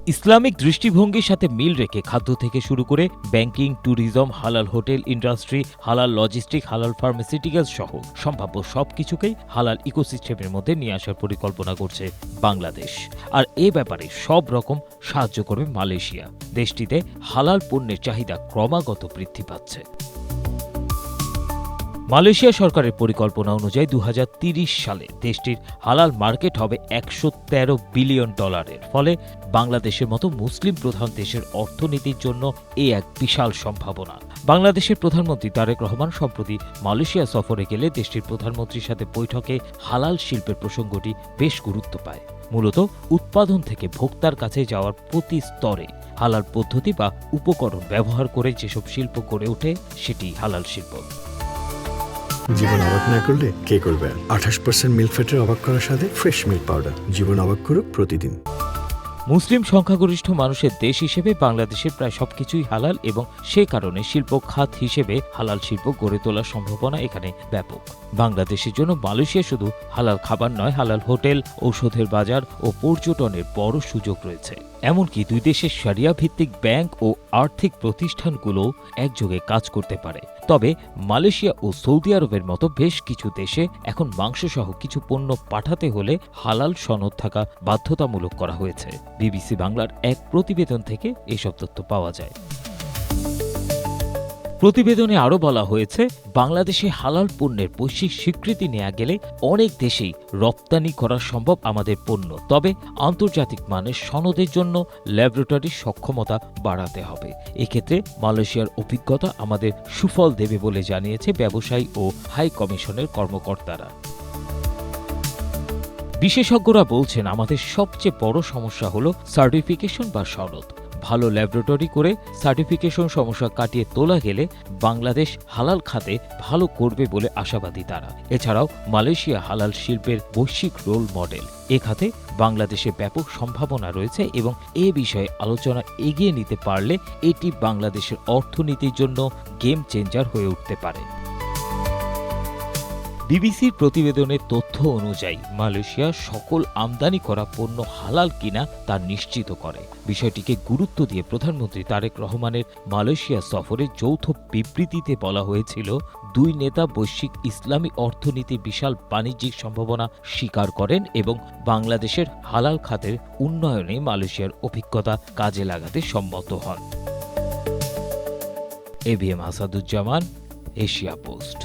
Islamic দৃষ্টিভঙ্গির সাথে মিল রেখে খাদ্য থেকে শুরু করে ব্যাংকিং, ট্যুরিজম, হালাল হোটেল ইন্ডাস্ট্রি, হালাল লজিস্টিক, হালাল ফার্মাসিউটিক্যালস সহ সম্ভাব্য সবকিছুকেই হালাল ইকোসিস্টেমের মধ্যে নিয়ে আসার পরিকল্পনা করছে বাংলাদেশ। আর এ ব্যাপারে সব রকম সাহায্য করবে মালয়েশিয়া। দেশটিতে হালাল পণ্যের চাহিদা ক্রমাগত বৃদ্ধি পাচ্ছে। মালয়েশিয়া সরকারের পরিকল্পনা অনুযায়ী 2030 সালে দেশটির হালাল মার্কেট হবে $113 বিলিয়ন। ফলে বাংলাদেশের মতো মুসলিম প্রধান দেশের অর্থনীতির জন্য এক বিশাল সম্ভাবনা। বাংলাদেশের প্রধানমন্ত্রী তারেক রহমান সম্প্রতি মালয়েশিয়া সফরে গেলে দেশটির প্রধানমন্ত্রীর সাথে বৈঠকে হালাল শিল্পের প্রসঙ্গটি বেশ গুরুত্ব পায়। মূলত উৎপাদন থেকে ভোক্তার কাছে যাওয়ার প্রতি স্তরে হালাল পদ্ধতি বা উপকরণ ব্যবহার করে যেসব শিল্প গড়ে ওঠে সেটি হালাল শিল্প। জীবন অবাক না করলে কে করবে? 28% মিল্ক ফ্যাটের অবাক করার সাথে ফ্রেশ মিল্ক পাউডার। জীবন অবাক করুক প্রতিদিন। মুসলিম সংখ্যাগরিষ্ঠ মানুষের দেশ হিসেবে বাংলাদেশের প্রায় সবকিছুই হালাল এবং সে কারণে শিল্প খাত হিসেবে হালাল শিল্প গড়ে তোলার সম্ভাবনা এখানে ব্যাপক। বাংলাদেশের জন্য মালয়েশিয়া শুধু হালাল খাবার নয়, হালাল হোটেল, ঔষধের বাজার ও পর্যটনের বড় সুযোগ রয়েছে। এমনকি দুই দেশের শরিয়া ভিত্তিক ব্যাংক ও আর্থিক প্রতিষ্ঠানগুলো একযোগে কাজ করতে পারে। তবে মালয়েশিয়া ও সৌদি আরবের মতো বেশ কিছু দেশে এখন মাংসসহ কিছু পণ্য পাঠাতে হলে হালাল সনদ থাকা বাধ্যতামূলক করা হয়েছে। বিবিসি বাংলার এক প্রতিবেদন থেকে এসব তথ্য পাওয়া যায়। প্রতিবেদনে আরও বলা হয়েছে, বাংলাদেশে হালাল পণ্যের বৈশ্বিক স্বীকৃতি নেওয়া গেলে অনেক দেশেই রপ্তানি করা সম্ভব আমাদের পণ্য। তবে আন্তর্জাতিক মানের সনদের জন্য ল্যাবরেটরির সক্ষমতা বাড়াতে হবে। এক্ষেত্রে মালয়েশিয়ার অভিজ্ঞতা আমাদের সুফল দেবে বলে জানিয়েছে ব্যবসায়ী ও হাই কমিশনের কর্মকর্তারা। বিশেষজ্ঞরা বলছেন, আমাদের সবচেয়ে বড় সমস্যা হলো সার্টিফিকেশন বা সনদ। ভালো ল্যাবরেটরি করে সার্টিফিকেশন সমস্যা কাটিয়ে তোলা গেলে বাংলাদেশ হালাল খাতে ভালো করবে বলে আশাবাদী তারা। এছাড়াও মালয়েশিয়া হালাল শিল্পের বৈশ্বিক রোল মডেল। এ খাতে বাংলাদেশে ব্যাপক সম্ভাবনা রয়েছে এবং এ বিষয়ে আলোচনা এগিয়ে নিতে পারলে এটি বাংলাদেশের অর্থনীতির জন্য গেম চেঞ্জার হয়ে উঠতে পারে। বিবিসির প্রতিবেদনের তথ্য অনুযায়ী মালয়েশিয়া সকল আমদানি করা পণ্য হালাল কিনা তা নিশ্চিত করে। বিষয়টিকে গুরুত্ব দিয়ে প্রধানমন্ত্রী তারেক রহমানের মালয়েশিয়া সফরে যৌথ বিবৃতিতে বলা হয়েছিল, দুই নেতা বৈশ্বিক ইসলামী অর্থনীতির বিশাল বাণিজ্যিক সম্ভাবনা স্বীকার করেন এবং বাংলাদেশের হালাল খাতের উন্নয়নে মালয়েশিয়ার অভিজ্ঞতা কাজে লাগাতে সম্মত হন। ABM Asaduzzaman, Asia post.